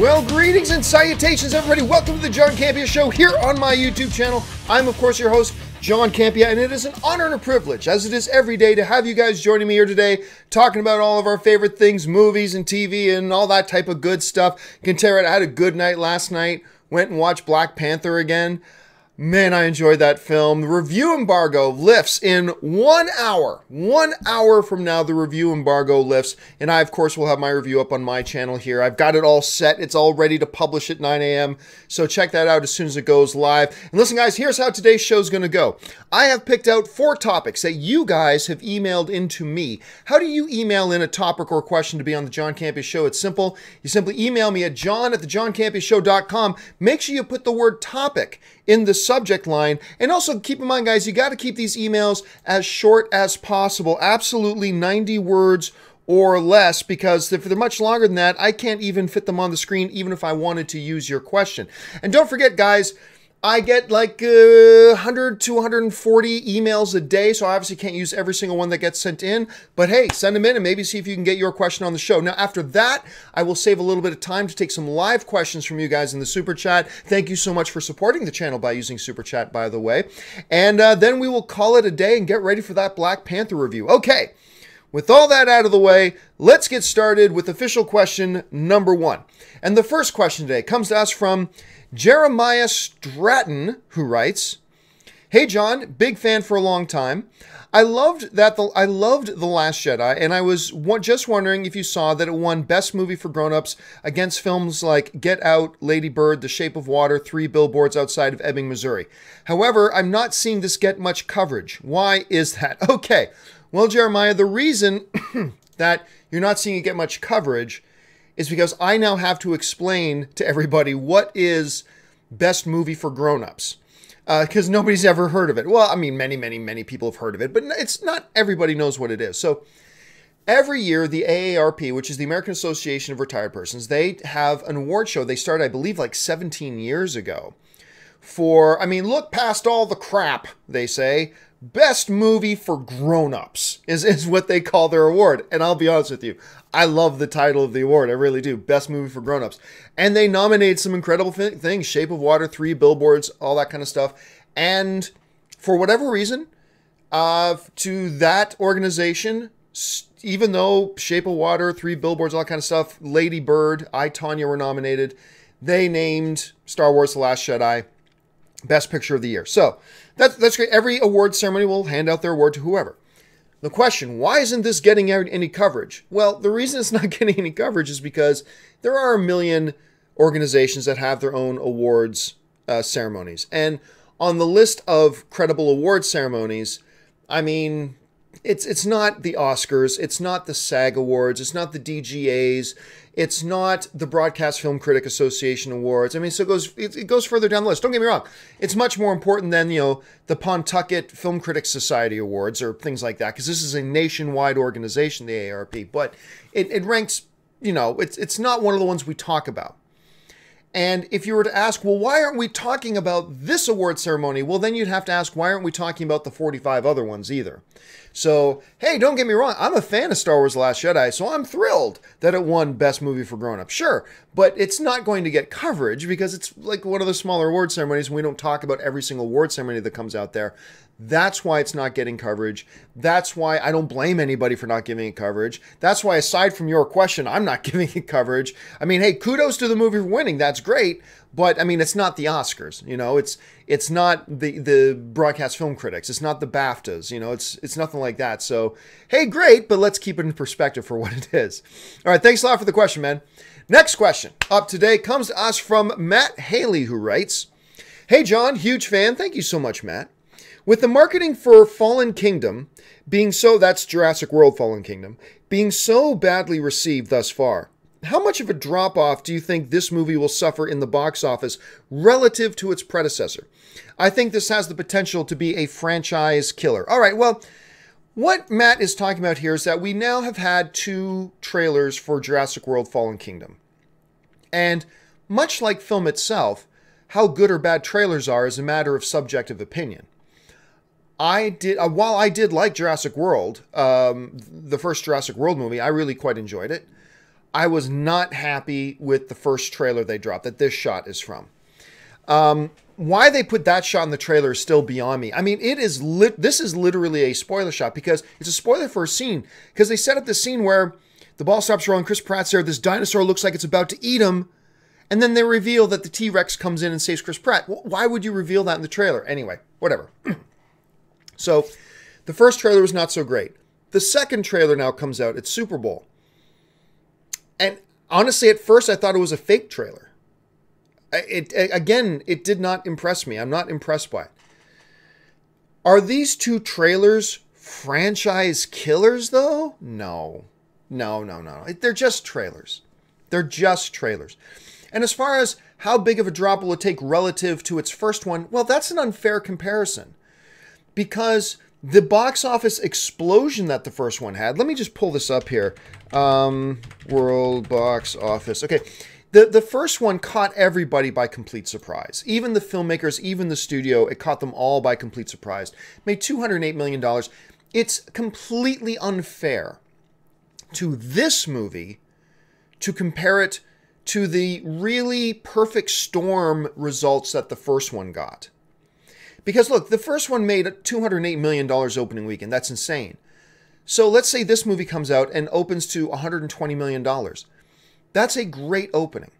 Well, greetings and salutations, everybody. Welcome to the John Campea Show here on my YouTube channel. I'm, of course, your host, John Campea, and it is an honor and a privilege, as it is every day, to have you guys joining me here today, talking about all of our favorite things, movies and TV and all that type of good stuff. Can tell you, I had a good night last night. Went and watched Black Panther again. Man, I enjoyed that film. The review embargo lifts in 1 hour. 1 hour from now, the review embargo lifts. And I, of course, will have my review up on my channel here. I've got it all set. It's all ready to publish at 9 a.m. So check that out as soon as it goes live. And listen, guys, here's how today's show is going to go. I have picked out 4 topics that you guys have emailed into me. How do you email in a topic or question to be on the John Campea Show? It's simple. You simply email me at john@thejohncampeashow.com. Make sure you put the word topic in the subject line. And also keep in mind, guys, you got to keep these emails as short as possible. Absolutely 90 words or less, because if they're much longer than that, I can't even fit them on the screen, even if I wanted to use your question. And don't forget, guys, I get like 100 to 140 emails a day, so I obviously can't use every single one that gets sent in. But hey, send them in and maybe see if you can get your question on the show. Now, after that, I will save a little bit of time to take some live questions from you guys in the Super Chat. Thank you so much for supporting the channel by using Super Chat, by the way. And then we will call it a day and get ready for that Black Panther review. Okay, with all that out of the way, let's get started with official question number 1. And the first question today comes to us from Jeremiah Stratton, who writes, "Hey John, big fan for a long time. I loved The Last Jedi, and I was just wondering if you saw that it won Best Movie for Grown-Ups against films like Get Out, Lady Bird, The Shape of Water, 3 Billboards Outside of Ebbing, Missouri. However, I'm not seeing this get much coverage. Why is that?" Okay, well, Jeremiah, the reason that you're not seeing it get much coverage is because I now have to explain to everybody what is Best Movie for Grown-Ups. Because nobody's ever heard of it. Well, I mean, many people have heard of it, but it's not everybody knows what it is. So every year, the AARP, which is the American Association of Retired Persons, they have an award show. They started, I believe, like 17 years ago. Look past all the crap, they say. Best Movie for Grown-Ups is what they call their award. And I'll be honest with you, I love the title of the award. I really do. Best Movie for Grown-Ups. And they nominate some incredible things. Shape of Water, 3 Billboards, all that kind of stuff. And for whatever reason, to that organization, even though Shape of Water, 3 Billboards, all that kind of stuff, Lady Bird, I, Tonya were nominated, they named Star Wars The Last Jedi Best Picture of the Year. So that's great. Every award ceremony will hand out their award to whoever. The question, why isn't this getting out any coverage? Well, the reason it's not getting any coverage is because there are a million organizations that have their own awards ceremonies. And on the list of credible award ceremonies, I mean, it's not the Oscars, it's not the SAG Awards, it's not the DGAs, it's not the Broadcast Film Critic Association Awards. I mean, so it goes further down the list. Don't get me wrong. It's much more important than, the Pawtucket Film Critics Society Awards or things like that, because this is a nationwide organization, the AARP. But it ranks, it's not one of the ones we talk about. And if you were to ask, well, why aren't we talking about this award ceremony? Well, then you'd have to ask, why aren't we talking about the 45 other ones either? So, hey, don't get me wrong. I'm a fan of Star Wars The Last Jedi, so I'm thrilled that it won Best Movie for Grown-Ups. Sure, but it's not going to get coverage because it's like one of the smaller award ceremonies, and we don't talk about every single award ceremony that comes out there. That's why it's not getting coverage. That's why I don't blame anybody for not giving it coverage. That's why, aside from your question, I'm not giving it coverage. I mean, hey, kudos to the movie for winning. That's great. But, I mean, it's not the Oscars. It's not the Broadcast Film Critics. It's not the BAFTAs. It's nothing like that. So, hey, great, but let's keep it in perspective for what it is. All right, thanks a lot for the question, man. Next question up today comes to us from Matt Haley, who writes, "Hey, John, huge fan." Thank you so much, Matt. "With the marketing for Fallen Kingdom being that's Jurassic World Fallen Kingdom, being so badly received thus far, how much of a drop-off do you think this movie will suffer in the box office relative to its predecessor? I think this has the potential to be a franchise killer." All right, well, what Matt is talking about here is that we now have had 2 trailers for Jurassic World Fallen Kingdom. And much like film itself, how good or bad trailers are is a matter of subjective opinion. While I did like Jurassic World, the first Jurassic World movie, I really quite enjoyed it. I was not happy with the first trailer they dropped that this shot is from. Why they put that shot in the trailer is still beyond me. I mean, this is literally a spoiler shot because it's a spoiler for a scene, because they set up this scene where the ball stops rolling, Chris Pratt's there, this dinosaur looks like it's about to eat him, and then they reveal that the T-Rex comes in and saves Chris Pratt. Why would you reveal that in the trailer? Anyway, whatever. So the first trailer was not so great. The second trailer now comes out. It's Super Bowl. And honestly, at first, I thought it was a fake trailer. It did not impress me. I'm not impressed by it. Are these two trailers franchise killers, though? No. They're just trailers. They're just trailers. And as far as how big of a drop will it take relative to its first one, well, that's an unfair comparison. Because the box office explosion that the first one had, let me just pull this up here. World box office. Okay. The first one caught everybody by complete surprise. Even the filmmakers, even the studio, it caught them all by complete surprise. Made $208 million. It's completely unfair to this movie to compare it to the really perfect storm results that the first one got. Because look, the first one made $208 million opening weekend. That's insane. So let's say this movie comes out and opens to $120 million. That's a great opening.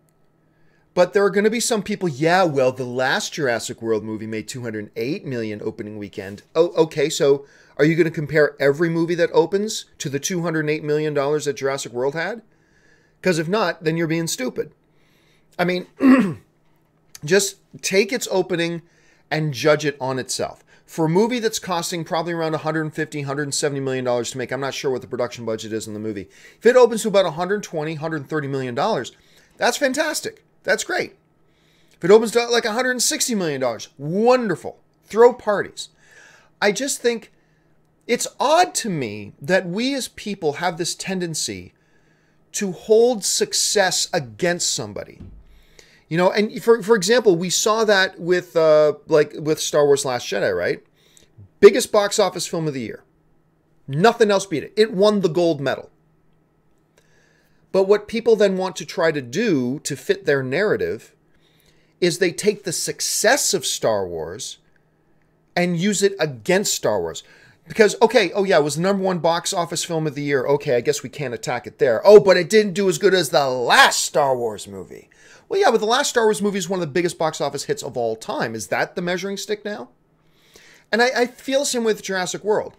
But there are going to be some people, yeah, well, the last Jurassic World movie made $208 million opening weekend. Oh, okay, so are you going to compare every movie that opens to the $208 million that Jurassic World had? Because if not, then you're being stupid. I mean, just take its opening and judge it on itself. For a movie that's costing probably around $150, $170 million to make, I'm not sure what the production budget is in the movie. If it opens to about $120, $130 million, that's fantastic. That's great. If it opens to like $160 million, wonderful. Throw parties. I just think it's odd to me that we as people have this tendency to hold success against somebody. You know, and for example, we saw that with with Star Wars Last Jedi, right? Biggest box office film of the year. Nothing else beat it. It won the gold medal. But what people then want to try to do to fit their narrative is they take the success of Star Wars and use it against Star Wars. Because, okay, oh yeah, it was the #1 box office film of the year. Okay, I guess we can't attack it there. Oh, but it didn't do as good as the last Star Wars movie. Well, yeah, but the last Star Wars movie is one of the biggest box office hits of all time. Is that the measuring stick now? And I feel the same with Jurassic World.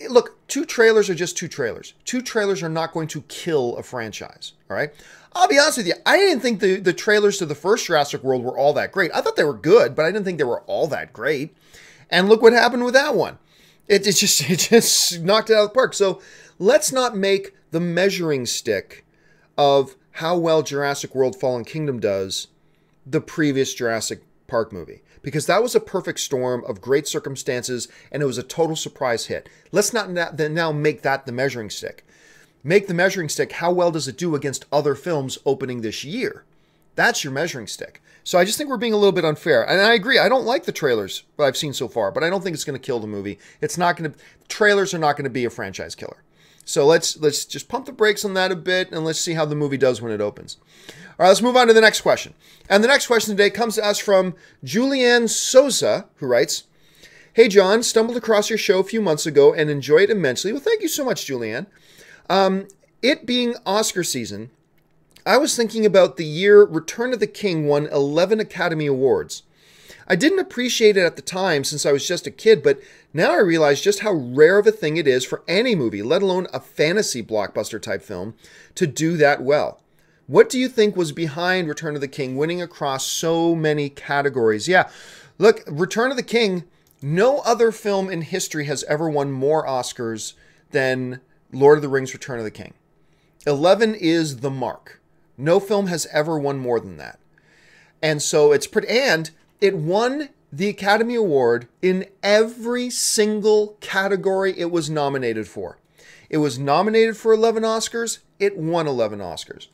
Look, two trailers are just two trailers. Two trailers are not going to kill a franchise, all right? I'll be honest with you. I didn't think the trailers to the first Jurassic World were all that great. I thought they were good, but I didn't think they were all that great. And look what happened with that one. It just knocked it out of the park. So let's not make the measuring stick of how well Jurassic World Fallen Kingdom does the previous Jurassic Park movie. Because that was a perfect storm of great circumstances, and it was a total surprise hit. Let's not now make that the measuring stick. Make the measuring stick, how well does it do against other films opening this year? That's your measuring stick. So I just think we're being a little bit unfair. And I agree, I don't like the trailers that I've seen so far, but I don't think it's going to kill the movie. It's not going to, trailers are not going to be a franchise killer. So let's just pump the brakes on that a bit, and let's see how the movie does when it opens. All right, let's move on to the next question. And the next question today comes to us from Julieanne Sousa, who writes, "Hey John, stumbled across your show a few months ago and enjoyed it immensely." Well, thank you so much, Julieanne. It being Oscar season, I was thinking about the year Return of the King won 11 Academy Awards. I didn't appreciate it at the time since I was just a kid, but now I realize just how rare of a thing it is for any movie, let alone a fantasy blockbuster type film, to do that well. What do you think was behind Return of the King winning across so many categories? Yeah, look, Return of the King, no other film in history has ever won more Oscars than Lord of the Rings Return of the King. 11 is the mark. No film has ever won more than that. And so it's pretty, and it won the Academy Award in every single category it was nominated for. It was nominated for 11 Oscars. It won 11 Oscars.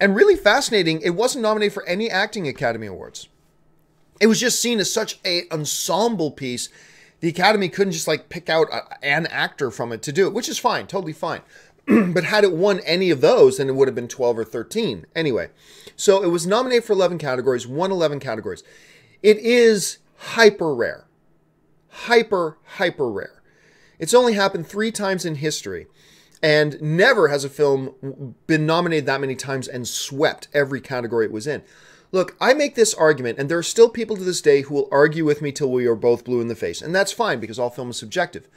And really fascinating, it wasn't nominated for any acting Academy Awards. It was just seen as such an ensemble piece. The Academy couldn't just like pick out an actor from it to do it, which is fine, totally fine. But had it won any of those, then it would have been 12 or 13. Anyway, so it was nominated for 11 categories, won 11 categories. It is hyper rare. Hyper rare. It's only happened 3 times in history. And never has a film been nominated that many times and swept every category it was in. Look, I make this argument, and there are still people to this day who will argue with me till we are both blue in the face. And that's fine, because all film is subjective.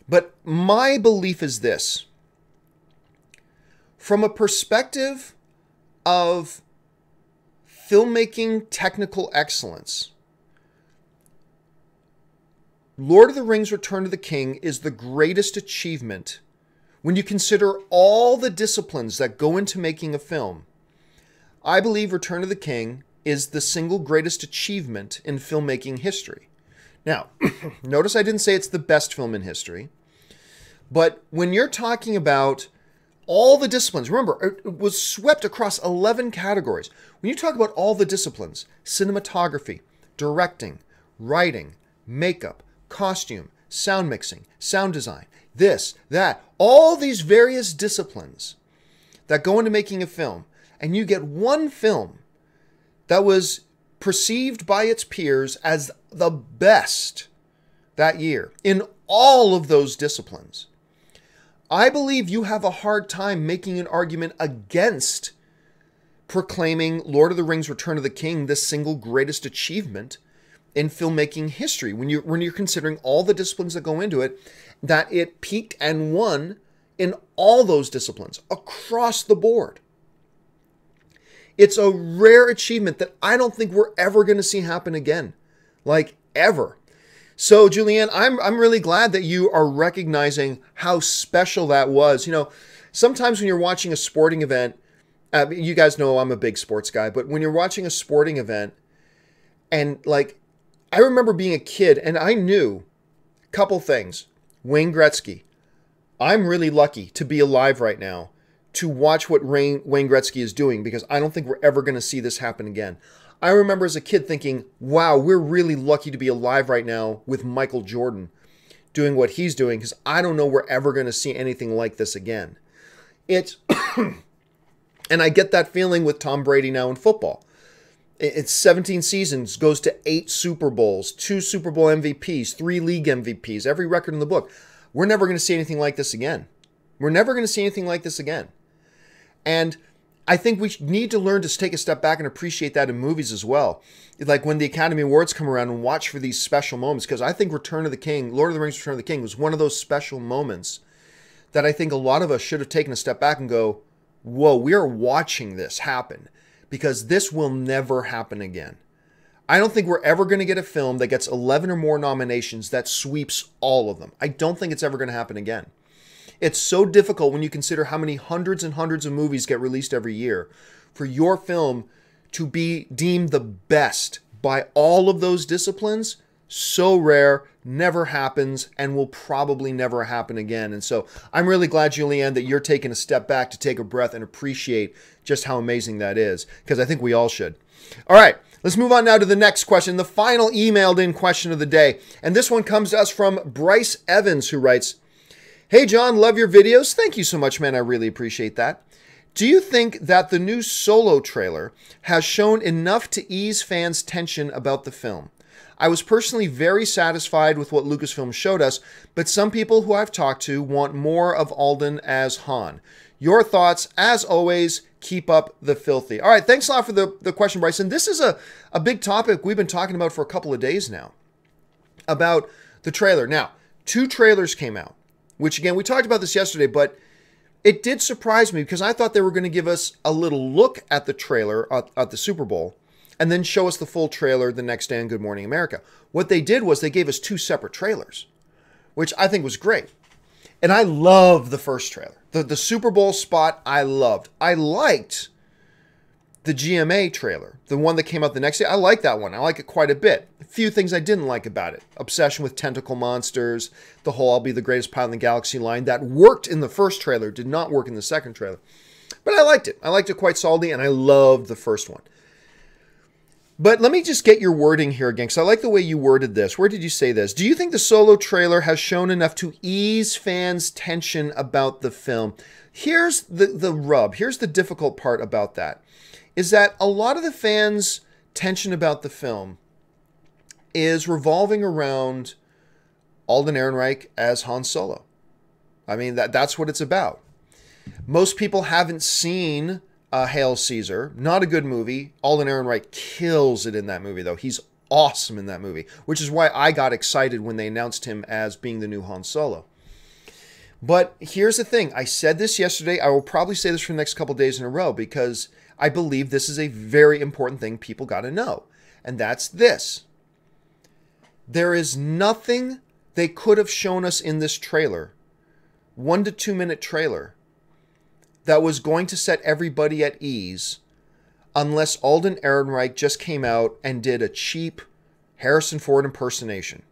But my belief is this. From a perspective of filmmaking technical excellence, Lord of the Rings: Return of the King is the greatest achievement when you consider all the disciplines that go into making a film. I believe Return of the King is the single greatest achievement in filmmaking history. Now, notice I didn't say it's the best film in history, but when you're talking about all the disciplines, remember, it was swept across 11 categories. When you talk about all the disciplines, cinematography, directing, writing, makeup, costume, sound mixing, sound design, this, that, all these various disciplines that go into making a film, and you get one film that was perceived by its peers as the best that year in all of those disciplines, I believe you have a hard time making an argument against proclaiming Lord of the Rings: Return of the King the single greatest achievement in filmmaking history when you're considering all the disciplines that go into it, that it peaked and won in all those disciplines across the board. It's a rare achievement that I don't think we're ever going to see happen again, like ever. So, Julieanne, I'm really glad that you are recognizing how special that was. You know, sometimes when you're watching a sporting event, you guys know I'm a big sports guy, but when you're watching a sporting event, and like, I remember being a kid and I knew a couple things. Wayne Gretzky. I'm really lucky to be alive right now to watch what Wayne Gretzky is doing, because I don't think we're ever going to see this happen again. I remember as a kid thinking, wow, we're really lucky to be alive right now with Michael Jordan doing what he's doing, because I don't know we're ever going to see anything like this again. It's, and I get that feeling with Tom Brady now in football. It's 17 seasons, goes to 8 Super Bowls, 2 Super Bowl MVPs, 3 league MVPs, every record in the book. We're never going to see anything like this again. We're never going to see anything like this again. And I think we need to learn to take a step back and appreciate that in movies as well. Like when the Academy Awards come around, and watch for these special moments, because I think Return of the King, Lord of the Rings: Return of the King was one of those special moments that I think a lot of us should have taken a step back and go, whoa, we are watching this happen, because this will never happen again. I don't think we're ever going to get a film that gets 11 or more nominations that sweeps all of them. I don't think it's ever going to happen again. It's so difficult when you consider how many hundreds and hundreds of movies get released every year for your film to be deemed the best by all of those disciplines. So rare, never happens, and will probably never happen again. And so I'm really glad, Julieanne, that you're taking a step back to take a breath and appreciate just how amazing that is, because I think we all should. All right, let's move on now to the next question, the final emailed in question of the day. And this one comes to us from Bryce Evans, who writes, "Hey, John, love your videos." Thank you so much, man. I really appreciate that. Do you think that the new Solo trailer has shown enough to ease fans' tension about the film? I was personally very satisfied with what Lucasfilm showed us, but some people who I've talked to want more of Alden as Han. Your thoughts, as always, keep up the filthy. All right, thanks a lot for the question, Bryson. This is a big topic we've been talking about for a couple of days now, about the trailer. Now, 2 trailers came out, which, again, we talked about this yesterday, but it did surprise me because I thought they were going to give us a little look at the trailer at the Super Bowl and then show us the full trailer the next day on Good Morning America. What they did was they gave us 2 separate trailers, which I think was great. And I loved the first trailer. The Super Bowl spot, I loved. I liked the GMA trailer, the one that came out the next day. I like that one. I like it quite a bit. A few things I didn't like about it. Obsession with tentacle monsters, the whole "I'll be the greatest pilot in the galaxy" line that worked in the first trailer, did not work in the second trailer. But I liked it. I liked it quite solidly, and I loved the first one. But let me just get your wording here again, because I like the way you worded this. Where did you say this? Do you think the Solo trailer has shown enough to ease fans' tension about the film? Here's the rub. Here's the difficult part about that, is that a lot of the fans' tension about the film is revolving around Alden Ehrenreich as Han Solo. I mean, that's what it's about. Most people haven't seen Hail Caesar. Not a good movie. Alden Ehrenreich kills it in that movie, though. He's awesome in that movie, which is why I got excited when they announced him as being the new Han Solo. But here's the thing. I said this yesterday. I will probably say this for the next couple days in a row, because I believe this is a very important thing people got to know. And that's this. There is nothing they could have shown us in this trailer, 1 to 2 minute trailer, that was going to set everybody at ease unless Alden Ehrenreich just came out and did a cheap Harrison Ford impersonation.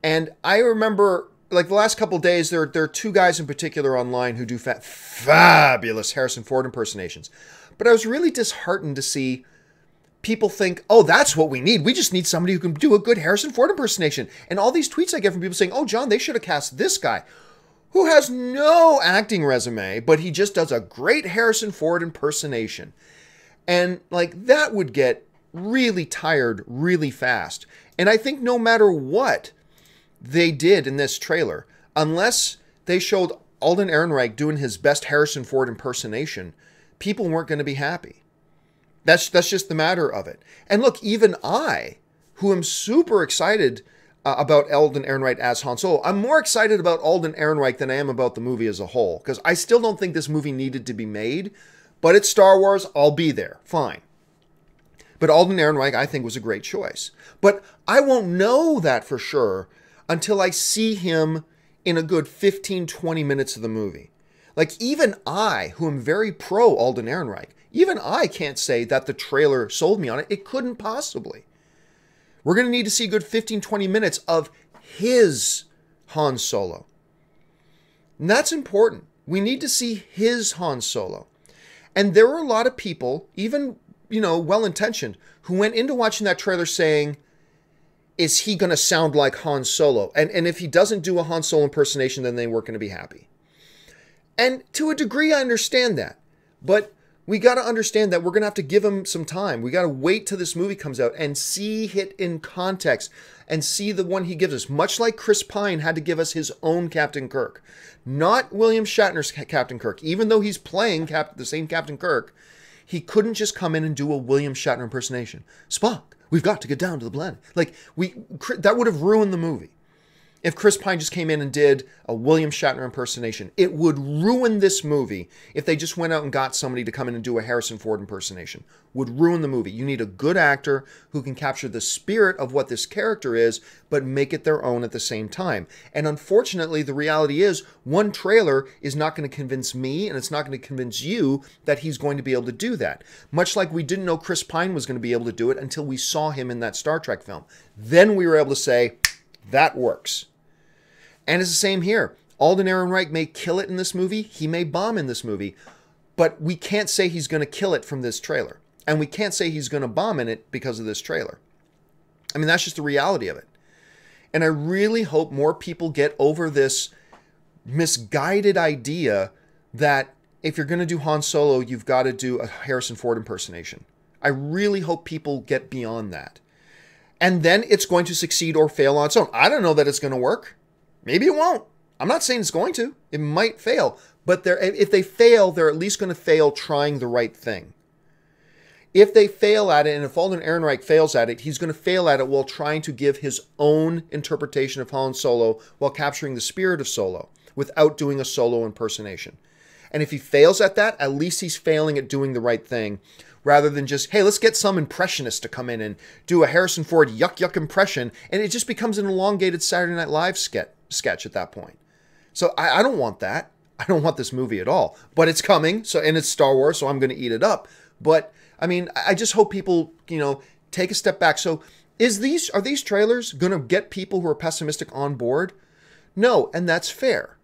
And I remember, like, the last couple of days, there are 2 guys in particular online who do fabulous Harrison Ford impersonations. But I was really disheartened to see people think, oh, that's what we need. We just need somebody who can do a good Harrison Ford impersonation. And all these tweets I get from people saying, oh, John, they should have cast this guy who has no acting resume, but he just does a great Harrison Ford impersonation. And like, that would get really tired really fast. And I think no matter what they did in this trailer, unless they showed Alden Ehrenreich doing his best Harrison Ford impersonation, people weren't going to be happy. That's just the matter of it. And look, even I, who am super excited about Alden Ehrenreich as Han Solo, I'm more excited about Alden Ehrenreich than I am about the movie as a whole, because I still don't think this movie needed to be made, but it's Star Wars, I'll be there, fine. But Alden Ehrenreich, I think, was a great choice. But I won't know that for sure until I see him in a good 15, 20 minutes of the movie. Like, even I, who am very pro Alden Ehrenreich, even I can't say that the trailer sold me on it. It couldn't possibly. We're going to need to see a good 15, 20 minutes of his Han Solo. And that's important. We need to see his Han Solo. And there were a lot of people, even, well-intentioned, who went into watching that trailer saying, is he going to sound like Han Solo? And if he doesn't do a Han Solo impersonation, then they weren't going to be happy. And to a degree, I understand that. But we got to understand that we're going to have to give him some time. We got to wait till this movie comes out and see it in context and see the one he gives us. Much like Chris Pine had to give us his own Captain Kirk. Not William Shatner's Captain Kirk. Even though he's playing the same Captain Kirk, he couldn't just come in and do a William Shatner impersonation. Spock, we've got to get down to the planet. Like, that would have ruined the movie. If Chris Pine just came in and did a William Shatner impersonation, it would ruin this movie. If they just went out and got somebody to come in and do a Harrison Ford impersonation, would ruin the movie. You need a good actor who can capture the spirit of what this character is, but make it their own at the same time. And unfortunately, the reality is, one trailer is not going to convince me, and it's not going to convince you that he's going to be able to do that. Much like we didn't know Chris Pine was going to be able to do it until we saw him in that Star Trek film. Then we were able to say, that works. And it's the same here. Alden Ehrenreich may kill it in this movie. He may bomb in this movie. But we can't say he's going to kill it from this trailer. And we can't say he's going to bomb in it because of this trailer. I mean, that's just the reality of it. And I really hope more people get over this misguided idea that if you're going to do Han Solo, you've got to do a Harrison Ford impersonation. I really hope people get beyond that. And then it's going to succeed or fail on its own. I don't know that it's going to work. Maybe it won't. I'm not saying it's going to. It might fail. But if they fail, they're at least going to fail trying the right thing. If they fail at it, and if Alden Ehrenreich fails at it, he's going to fail at it while trying to give his own interpretation of Han Solo while capturing the spirit of Solo without doing a Solo impersonation. And if he fails at that, at least he's failing at doing the right thing, rather than just, hey, let's get some impressionist to come in and do a Harrison Ford yuck impression, and it just becomes an elongated Saturday Night Live sketch at that point. So I don't want that. I don't want this movie at all. But it's coming, and it's Star Wars, so I'm going to eat it up. But, I mean, I just hope people, take a step back. So are these trailers going to get people who are pessimistic on board? No, and that's fair,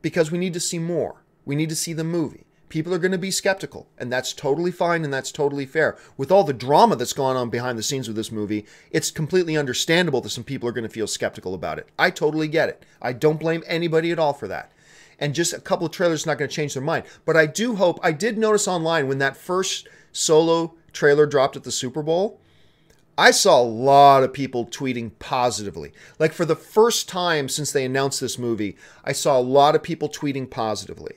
because we need to see more. We need to see the movie. people are going to be skeptical, and that's totally fine and that's totally fair. With all the drama that's gone on behind the scenes with this movie, it's completely understandable that some people are going to feel skeptical about it. I totally get it. I don't blame anybody at all for that. And just a couple of trailers is not going to change their mind. But I do hope, I did notice online when that first Solo trailer dropped at the Super Bowl, I saw a lot of people tweeting positively. Like for the first time since they announced this movie, I saw a lot of people tweeting positively.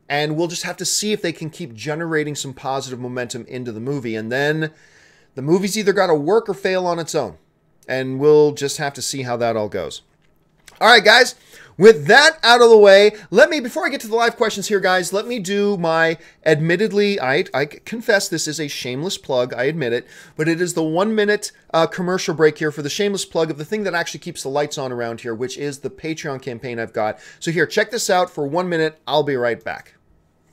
And we'll just have to see if they can keep generating some positive momentum into the movie. And then the movie's either got to work or fail on its own. And we'll just have to see how that all goes. All right, guys. With that out of the way, before I get to the live questions here, guys, let me do my, admittedly, I confess this is a shameless plug, I admit it, but it is the 1 minute commercial break here for the shameless plug of the thing that actually keeps the lights on around here, which is the Patreon campaign I've got. So here, check this out for 1 minute. I'll be right back.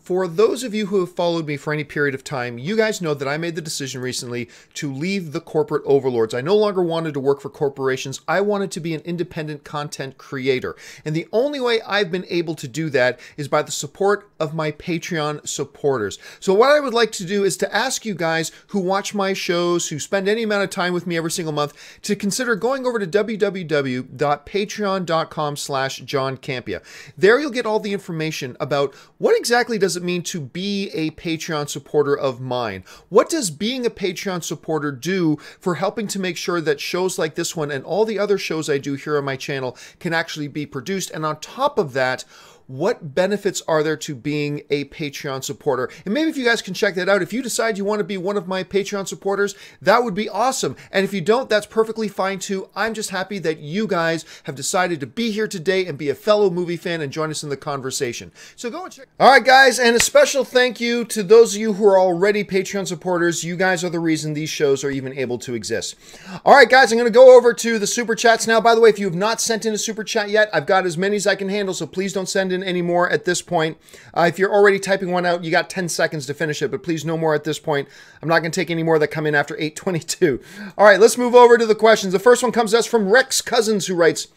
For those of you who have followed me for any period of time, you guys know that I made the decision recently to leave the corporate overlords. I no longer wanted to work for corporations. I wanted to be an independent content creator. And the only way I've been able to do that is by the support of my Patreon supporters. So what I would like to do is to ask you guys who watch my shows, who spend any amount of time with me every single month, to consider going over to www.patreon.com/John Campea. There you'll get all the information about what exactly does it mean to be a Patreon supporter of mine? What does being a Patreon supporter do for helping to make sure that shows like this one and all the other shows I do here on my channel can actually be produced? And on top of that, what benefits are there to being a Patreon supporter? And maybe if you guys can check that out, if you decide you want to be one of my Patreon supporters, that would be awesome. And if you don't, that's perfectly fine too. I'm just happy that you guys have decided to be here today and be a fellow movie fan and join us in the conversation. So go and check. All right, guys, and a special thank you to those of you who are already Patreon supporters. You guys are the reason these shows are even able to exist. All right, guys, I'm going to go over to the Super Chats now. By the way, if you have not sent in a Super Chat yet, I've got as many as I can handle, so please don't send in any more at this point. If you're already typing one out, you got 10 seconds to finish it, but please no more at this point. I'm not going to take any more that come in after 8:22. All right, let's move over to the questions. The first one comes to us from Rex Cousins, who writes,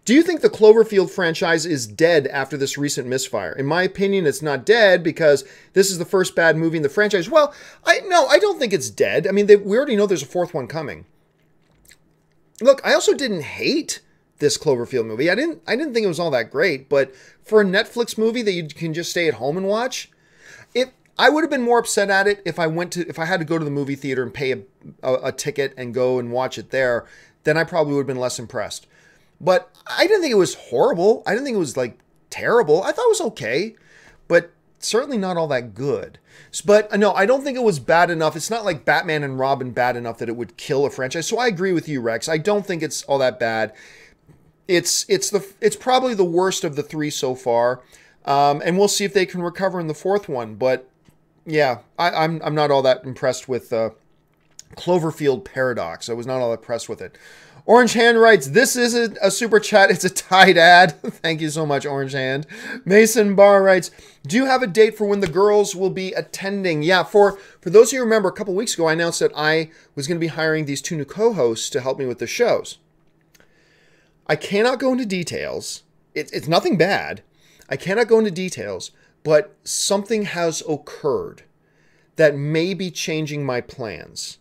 do you think the Cloverfield franchise is dead after this recent misfire? In my opinion, it's not dead because this is the first bad movie in the franchise. Well, I don't think it's dead. I mean, we already know there's a fourth one coming. Look, I also didn't hate this Cloverfield movie. I didn't think it was all that great, but for a Netflix movie that you can just stay at home and watch, I would have been more upset at it if I had to go to the movie theater and pay a ticket and go and watch it there, then I probably would have been less impressed. But I didn't think it was horrible. I didn't think it was like terrible. I thought it was okay, but certainly not all that good. But no, I don't think it was bad enough. It's not like Batman and Robin bad enough that it would kill a franchise. So I agree with you, Rex. I don't think it's all that bad. It's probably the worst of the three so far, and we'll see if they can recover in the fourth one. But yeah, I'm not all that impressed with Cloverfield Paradox. I was not all that impressed with it. Orange Hand writes, this isn't a super chat, it's a tied ad. Thank you so much, Orange Hand. Mason Barr writes, do you have a date for when the girls will be attending? Yeah, for those of you who remember, a couple weeks ago, I announced that I was going to be hiring these two new co-hosts to help me with the shows. I cannot go into details. It's nothing bad. I cannot go into details, but something has occurred that may be changing my plans.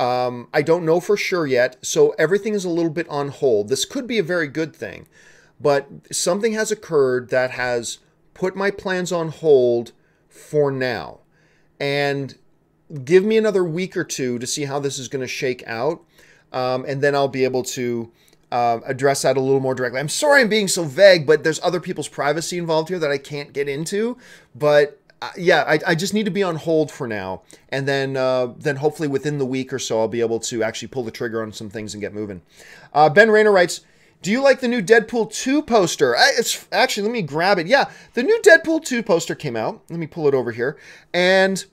I don't know for sure yet, so everything is a little bit on hold. This could be a very good thing, but something has occurred that has put my plans on hold for now. And give me another week or two to see how this is going to shake out, and then I'll be able to address that a little more directly. I'm sorry I'm being so vague, but there's other people's privacy involved here that I can't get into. But yeah, I just need to be on hold for now. And then hopefully within the week or so, I'll be able to actually pull the trigger on some things and get moving. Ben Rayner writes, do you like the new Deadpool 2 poster? Actually, let me grab it. Yeah, the new Deadpool 2 poster came out. Let me pull it over here. And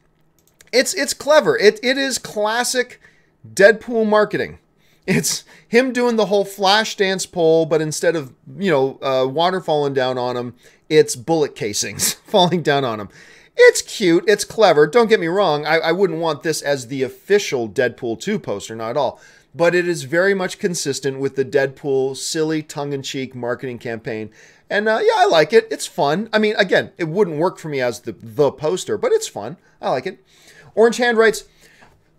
it's clever. It is classic Deadpool marketing. It's him doing the whole flash dance pole, but instead of, water falling down on him, it's bullet casings falling down on him. It's cute. It's clever. Don't get me wrong. I wouldn't want this as the official Deadpool 2 poster, not at all. but it is very much consistent with the Deadpool silly tongue-in-cheek marketing campaign. And yeah, I like it. It's fun. I mean, again, it wouldn't work for me as the poster, but it's fun. I like it. Orange Hand writes,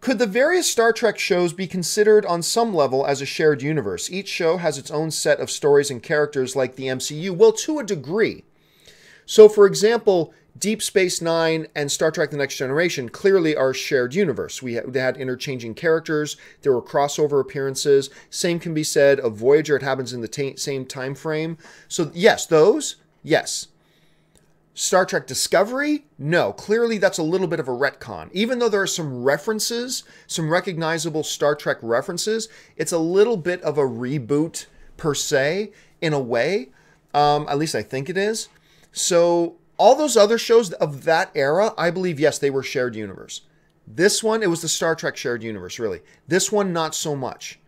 could the various Star Trek shows be considered on some level as a shared universe? Each show has its own set of stories and characters like the MCU. Well, to a degree. So, for example, Deep Space Nine and Star Trek The Next Generation clearly are shared universe. They had interchanging characters. There were crossover appearances. Same can be said of Voyager. It happens in the same time frame. So, yes, those, yes. Star Trek Discovery? No. Clearly, that's a little bit of a retcon. Even though there are some references, some recognizable Star Trek references, it's a little bit of a reboot per se, in a way. At least I think it is. So, all those other shows of that era, I believe, yes, they were shared universe. This one, it was the Star Trek shared universe, really. This one, not so much.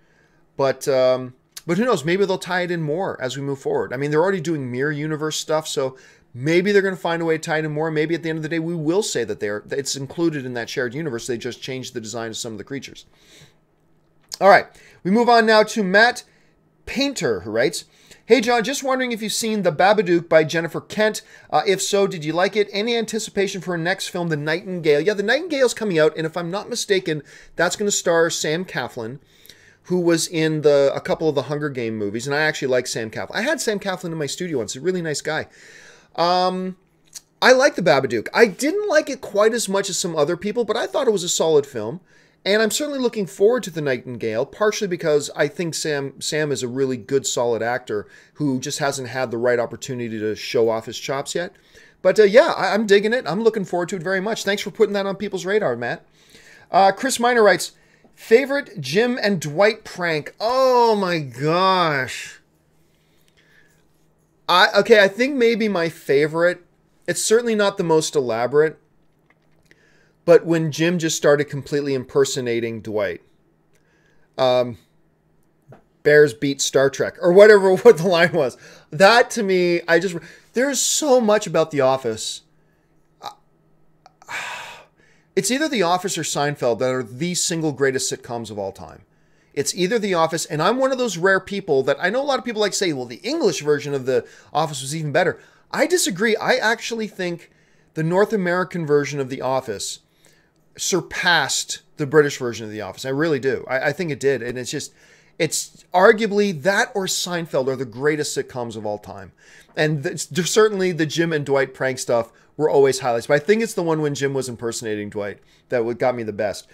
But who knows? Maybe they'll tie it in more as we move forward. I mean, they're already doing mirror universe stuff, so maybe they're going to find a way to tie it in more. Maybe at the end of the day, we will say that it's included in that shared universe. They just changed the design of some of the creatures. All right. We move on now to Matt Painter, who writes, hey, John, just wondering if you've seen The Babadook by Jennifer Kent. If so, did you like it? Any anticipation for her next film, The Nightingale? Yeah, The Nightingale's coming out, and if I'm not mistaken, that's going to star Sam Claflin, who was in a couple of the Hunger Game movies, and I actually like Sam Claflin. I had Sam Claflin in my studio once. He's a really nice guy. I like The Babadook. I didn't like it quite as much as some other people, but I thought it was a solid film. And I'm certainly looking forward to The Nightingale, partially because I think Sam is a really good, solid actor who just hasn't had the right opportunity to show off his chops yet. But yeah, I'm digging it. I'm looking forward to it very much. Thanks for putting that on people's radar, Matt. Chris Miner writes, favorite Jim and Dwight prank? Oh my gosh. I think maybe my favorite, it's certainly not the most elaborate, but when Jim just started completely impersonating Dwight. Bears beat Star Trek, or whatever what the line was. That to me, there's so much about The Office. It's either The Office or Seinfeld that are the single greatest sitcoms of all time. It's either The Office, and I'm one of those rare people that I know a lot of people like say, well, the English version of The Office was even better. I disagree. I actually think the North American version of The Office surpassed the British version of The Office. I really do. I think it did. And it's arguably that or Seinfeld are the greatest sitcoms of all time. And certainly the Jim and Dwight prank stuff were always highlights. But I think it's the one when Jim was impersonating Dwight that got me the best.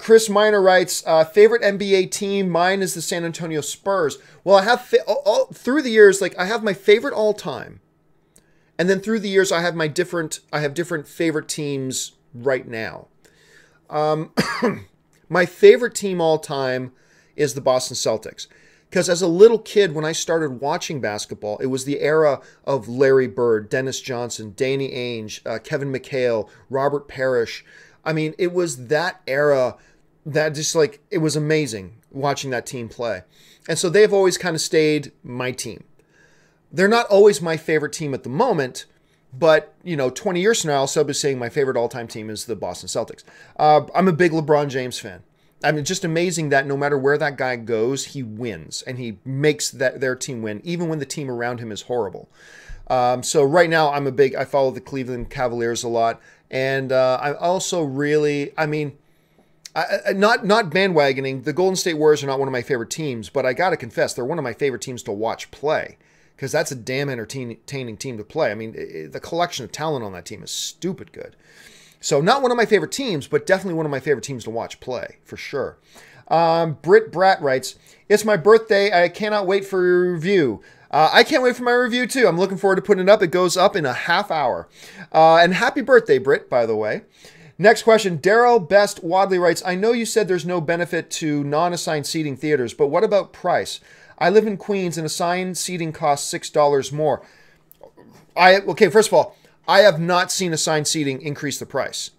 Chris Miner writes, favorite NBA team? Mine is the San Antonio Spurs. Well, I have through the years, like I have my favorite all time. And then through the years, I have different favorite teams right now. My favorite team all time is the Boston Celtics. Because as a little kid, when I started watching basketball, it was the era of Larry Bird, Dennis Johnson, Danny Ainge, Kevin McHale, Robert Parrish. I mean, it was that era that just like, it was amazing watching that team play. And so they've always kind of stayed my team. They're not always my favorite team at the moment, but, 20 years from now, I'll still be saying my favorite all-time team is the Boston Celtics. I'm a big LeBron James fan. I mean, just amazing that no matter where that guy goes, he wins. And he makes their team win, even when the team around him is horrible. So right now, I follow the Cleveland Cavaliers a lot. And I also really, not bandwagoning. The Golden State Warriors are not one of my favorite teams, but I got to confess, they're one of my favorite teams to watch play. Because that's a damn entertaining team to play. I mean, the collection of talent on that team is stupid good. So not one of my favorite teams, but definitely one of my favorite teams to watch play, for sure. Britt Bratt writes, it's my birthday. I cannot wait for your review. I can't wait for my review, too. I'm looking forward to putting it up. It goes up in a half hour. And happy birthday, Britt, by the way. Next question. Daryl Best Wadley writes, I know you said there's no benefit to non-assigned seating theaters, but what about price? I live in Queens and assigned seating costs $6 more. Okay, first of all, I have not seen assigned seating increase the price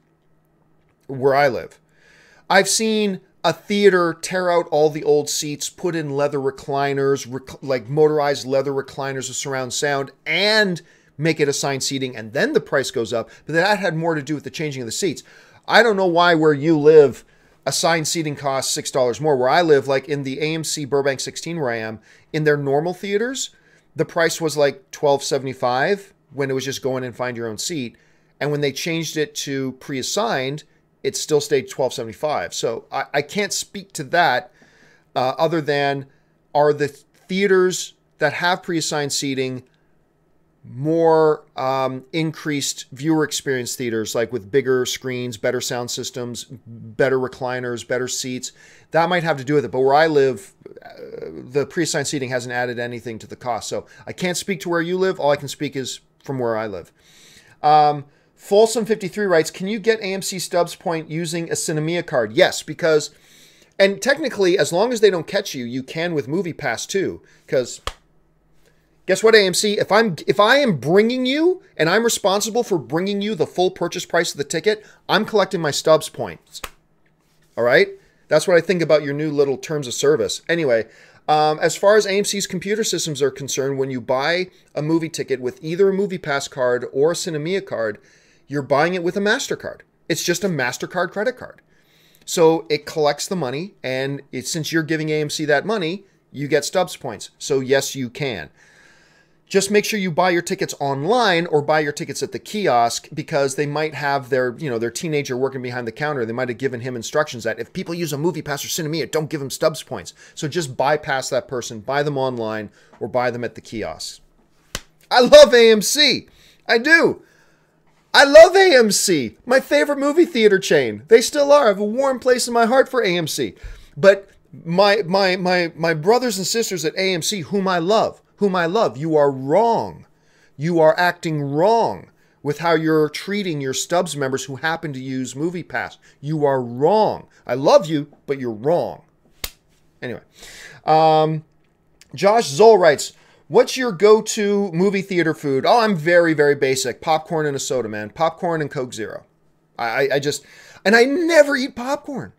where I live. I've seen a theater tear out all the old seats, put in leather recliners, like motorized leather recliners with surround sound, and make it assigned seating, and then the price goes up. But that had more to do with the changing of the seats. I don't know why where you live, assigned seating costs $6 more. Where I live, like in the AMC Burbank 16 where I am, in their normal theaters, the price was like $12.75 when it was just go in and find your own seat. And when they changed it to pre-assigned, it still stayed $12.75. So I can't speak to that other than, are the theaters that have pre-assigned seating more increased viewer experience theaters, like with bigger screens, better sound systems, better recliners, better seats? That might have to do with it. But where I live, the pre-assigned seating hasn't added anything to the cost. So I can't speak to where you live. All I can speak is from where I live. Folsom53 writes, can you get AMC Stubs point using a Cinemia card? Yes, because, and technically, as long as they don't catch you, you can with MoviePass too. Because guess what, AMC? If I am bringing you, and I'm responsible for bringing you the full purchase price of the ticket, I'm collecting my Stubs points. All right? That's what I think about your new little terms of service. Anyway, as far as AMC's computer systems are concerned, when you buy a movie ticket with either a MoviePass card or a Cinemia card, you're buying it with a MasterCard. It's just a MasterCard credit card. So it collects the money, and since you're giving AMC that money, you get Stubs points. So yes, you can. Just make sure you buy your tickets online or buy your tickets at the kiosk, because they might have their teenager working behind the counter. They might have given him instructions that if people use a MoviePass or Cinemia, don't give them Stubs points. So just bypass that person, buy them online or buy them at the kiosks. I love AMC. I do. I love AMC. My favorite movie theater chain. They still are. I have a warm place in my heart for AMC. But my brothers and sisters at AMC, whom I love, you are wrong. You are acting wrong with how you're treating your Stubs members who happen to use MoviePass. You are wrong. I love you, but you're wrong. Anyway, Josh Zoll writes, what's your go-to movie theater food? Oh, I'm very, very basic. Popcorn and a soda, man. Popcorn and Coke Zero. And I never eat popcorn.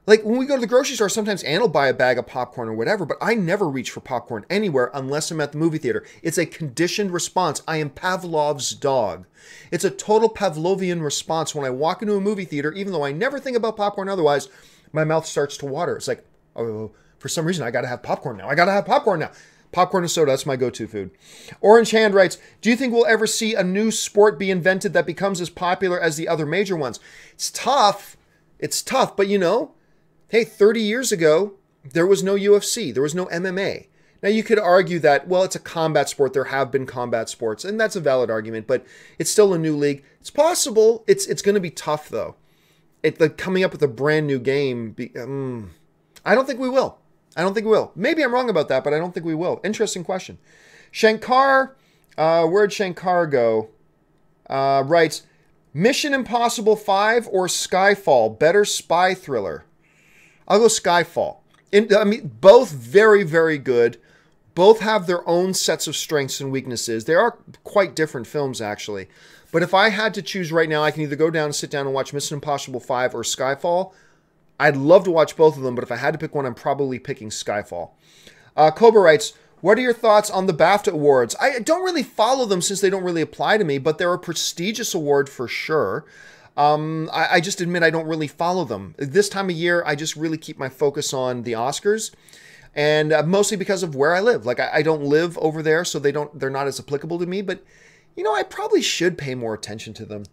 Like, when we go to the grocery store, sometimes Ann will buy a bag of popcorn or whatever, but I never reach for popcorn anywhere unless I'm at the movie theater. It's a conditioned response. I am Pavlov's dog. It's a total Pavlovian response. When I walk into a movie theater, even though I never think about popcorn otherwise, my mouth starts to water. It's like, oh, for some reason, I got to have popcorn now. I got to have popcorn now. Popcorn and soda, that's my go-to food. Orange Hand writes, do you think we'll ever see a new sport be invented that becomes as popular as the other major ones? It's tough. It's tough, but hey, 30 years ago, there was no UFC. There was no MMA. Now, you could argue that, well, it's a combat sport. There have been combat sports, and that's a valid argument, but it's still a new league. It's possible. It's going to be tough, though. Coming up with a brand new game, I don't think we will. I don't think we will. Maybe I'm wrong about that, but I don't think we will. Interesting question. Shankar, where'd Shankar go? Writes, Mission Impossible 5 or Skyfall? Better spy thriller. I'll go Skyfall. Both very, very good. Both have their own sets of strengths and weaknesses. They are quite different films, actually. But if I had to choose right now, I can either go down and sit down and watch Mission Impossible 5 or Skyfall. I'd love to watch both of them, but if I had to pick one, I'm probably picking Skyfall. Cobra writes, what are your thoughts on the BAFTA Awards? I don't really follow them since they don't really apply to me, but they're a prestigious award for sure. I just admit I don't really follow them. This time of year, I just really keep my focus on the Oscars, and mostly because of where I live. Like, I don't live over there, so they're not as applicable to me, but, I probably should pay more attention to them.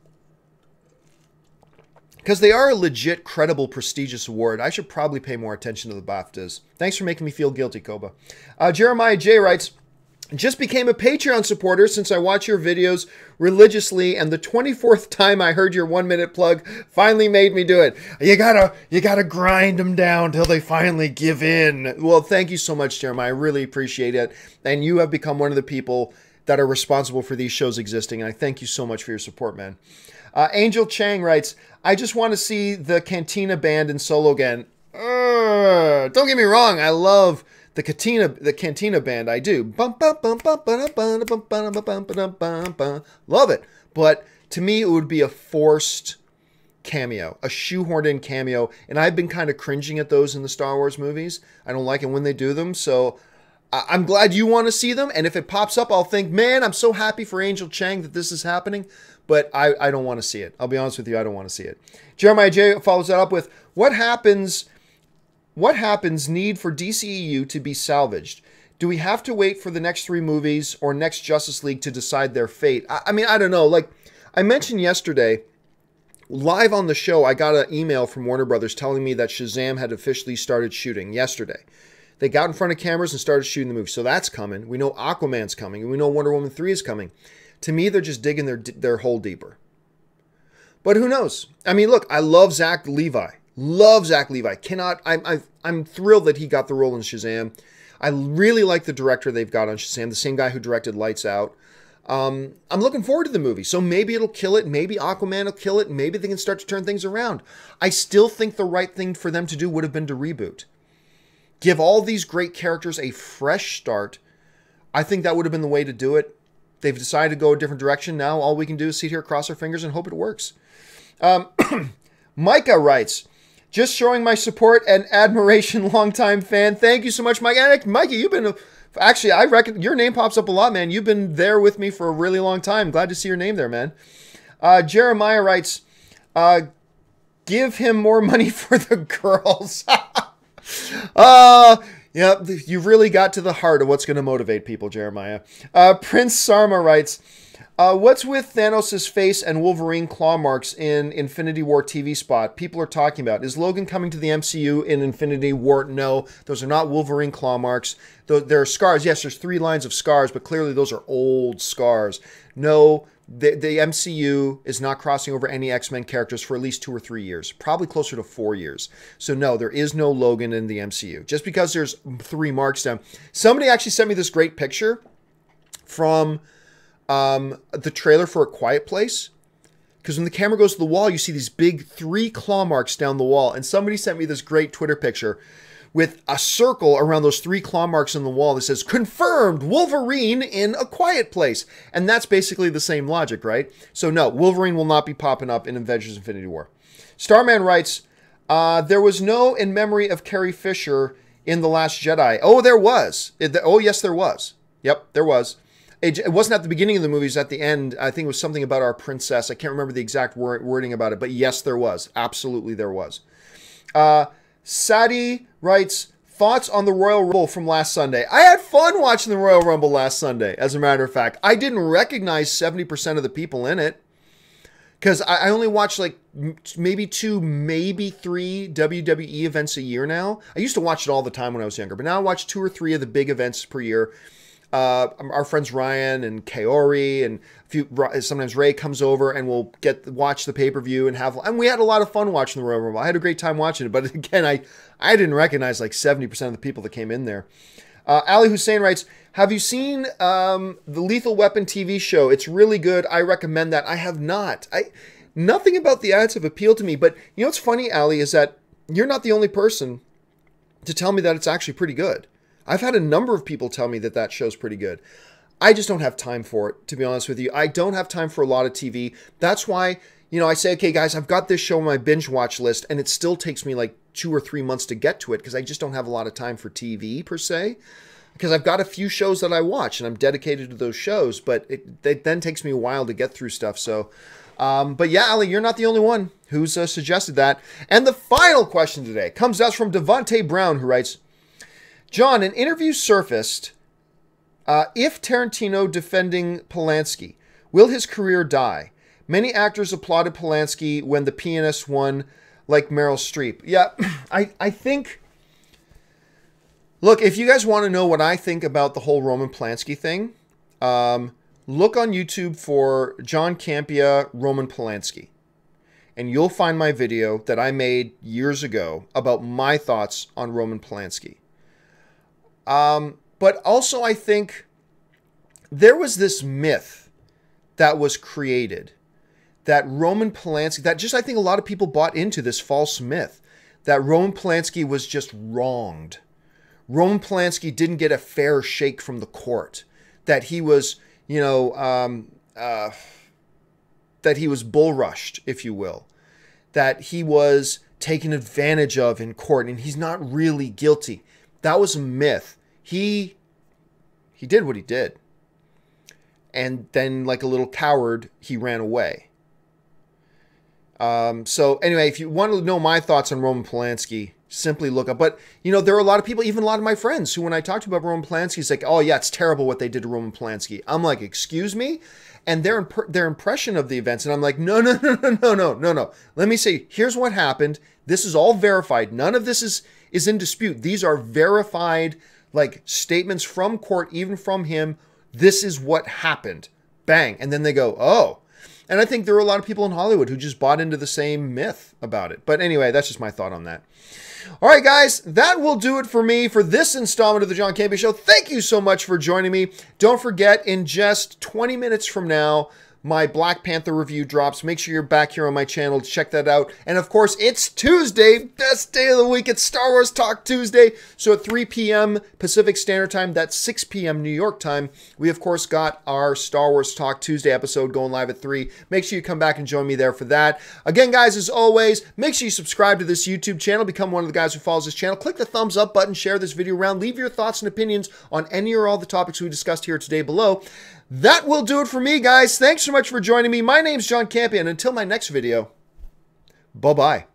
Because they are a legit, credible, prestigious award. I should probably pay more attention to the BAFTAs. Thanks for making me feel guilty, Koba. Jeremiah J. writes, just became a Patreon supporter since I watch your videos religiously, and the 24th time I heard your 1-minute plug finally made me do it. You gotta grind them down till they finally give in. Well, thank you so much, Jeremiah. I really appreciate it. And you have become one of the people that are responsible for these shows existing, and I thank you so much for your support, man. Angel Chang writes, I just want to see the Cantina Band in solo again. Don't get me wrong, I love the Cantina Band. I do. Love it. But to me, it would be a forced cameo, a shoehorned in cameo. And I've been kind of cringing at those in the Star Wars movies. I don't like it when they do them. So I'm glad you want to see them. And if it pops up, I'll think, man, I'm so happy for Angel Chang that this is happening. but I don't want to see it. I'll be honest with you, I don't want to see it. Jeremiah J follows that up with, what happens need for DCEU to be salvaged? Do we have to wait for the next 3 movies or next Justice League to decide their fate? I mean, I don't know. Like I mentioned yesterday, live on the show, I got an email from Warner Brothers telling me that Shazam had officially started shooting yesterday. They got in front of cameras and started shooting the movie. So that's coming. We know Aquaman's coming. And we know Wonder Woman 3 is coming. To me, they're just digging their hole deeper. But who knows? I mean, look, I love Zach Levi. Love Zach Levi. I'm thrilled that he got the role in Shazam. I really like the director they've got on Shazam, the same guy who directed Lights Out. I'm looking forward to the movie. So maybe it'll kill it. Maybe Aquaman will kill it. Maybe they can start to turn things around. I still think the right thing for them to do would have been to reboot. Give all these great characters a fresh start. I think that would have been the way to do it. They've decided to go a different direction. Now all we can do is sit here, cross our fingers, and hope it works. Micah writes, just showing my support and admiration, longtime fan. Thank you so much, Mike. And Mikey, you've been... Actually, I reckon your name pops up a lot, man. You've been there with me for a really long time. Glad to see your name there, man. Jeremiah writes, give him more money for the girls. Yeah, you've really got to the heart of what's going to motivate people, Jeremiah. Prince Sarma writes, what's with Thanos' face and Wolverine claw marks in Infinity War TV spot people are talking about? Is Logan coming to the MCU in Infinity War? No, those are not Wolverine claw marks. There are scars. Yes, there's 3 lines of scars, but clearly those are old scars. No, the MCU is not crossing over any X-Men characters for at least 2 or 3 years, probably closer to 4 years. So no, there is no Logan in the MCU. Just because there's 3 marks down. Somebody actually sent me this great picture from the trailer for A Quiet Place. Because when the camera goes to the wall, you see these big 3 claw marks down the wall. And somebody sent me this great Twitter picture with a circle around those 3 claw marks on the wall that says, confirmed, Wolverine in A Quiet Place. And that's basically the same logic, right? So no, Wolverine will not be popping up in Avengers Infinity War. Starman writes, there was no In Memory of Carrie Fisher in The Last Jedi. Oh, there was. Yes, there was. Yep, there was. It wasn't at the beginning of the movie, it was at the end. I think it was something about our princess. I can't remember the exact wording about it, but yes, there was. Absolutely, there was. Sadi writes, thoughts on the Royal Rumble from last Sunday. I had fun watching the Royal Rumble last Sunday, as a matter of fact. I didn't recognize 70% of the people in it, because I only watch like maybe 2, maybe 3 WWE events a year now. I used to watch it all the time when I was younger, but now I watch 2 or 3 of the big events per year. Our friends Ryan and Kaori and sometimes Ray comes over and we'll watch the pay-per-view and we had a lot of fun watching the Royal Rumble. I had a great time watching it, but again, I didn't recognize like 70% of the people that came in there. Ali Hussein writes, have you seen the Lethal Weapon TV show? It's really good. I recommend that. I have not. Nothing about the ads have appealed to me, but you know what's funny, Ali, is that you're not the only person to tell me that it's actually pretty good. I've had a number of people tell me that show's pretty good. I just don't have time for it, to be honest with you. I don't have time for a lot of TV. That's why, I say, okay, guys, I've got this show on my binge watch list, and it still takes me like 2 or 3 months to get to it because I just don't have a lot of time for TV, per se. Because I've got a few shows that I watch, and I'm dedicated to those shows, but it then takes me a while to get through stuff. So, but yeah, Ali, you're not the only one who's suggested that. And the final question today comes to us from Devontae Brown, who writes, John, an interview surfaced, if Tarantino defending Polanski, will his career die? Many actors applauded Polanski when the pianist won, like Meryl Streep. Yeah, I think, look, if you guys want to know what I think about the whole Roman Polanski thing, look on YouTube for John Campea, Roman Polanski. And you'll find my video that I made years ago about my thoughts on Roman Polanski. But also I think there was this myth that was created that Roman Polanski, I think a lot of people bought into this false myth that Roman Polanski was just wronged. Roman Polanski didn't get a fair shake from the court, that he was, that he was bull rushed, if you will, that he was taken advantage of in court and he's not really guilty. That was a myth. He did what he did. And then, like a little coward, he ran away. So anyway, if you want to know my thoughts on Roman Polanski, simply look up. But, you know, there are a lot of people, even a lot of my friends, who when I talked about Roman Polanski, it's like, oh yeah, it's terrible what they did to Roman Polanski. I'm like, excuse me? And their impression of the events, and I'm like, no. Let me say, here's what happened. This is all verified. None of this is in dispute. These are verified, like, statements from court, even from him. This is what happened. Bang. And then they go, oh. And I think there are a lot of people in Hollywood who just bought into the same myth about it. But anyway, that's just my thought on that. All right, guys, that will do it for me for this installment of the John Campea Show. Thank you so much for joining me. Don't forget, in just 20 minutes from now, my Black Panther review drops. Make sure you're back here on my channel to check that out. And of course, it's Tuesday, best day of the week. It's Star Wars Talk Tuesday. So at 3 p.m. Pacific Standard Time, that's 6 p.m. New York time, we of course got our Star Wars Talk Tuesday episode going live at 3. Make sure you come back and join me there for that. Again, guys, as always, make sure you subscribe to this YouTube channel. Become one of the guys who follows this channel. Click the thumbs up button. Share this video around. Leave your thoughts and opinions on any or all the topics we discussed here today below. That will do it for me, guys. Thanks so much for joining me. My name's John Campea, and until my next video, bye-bye.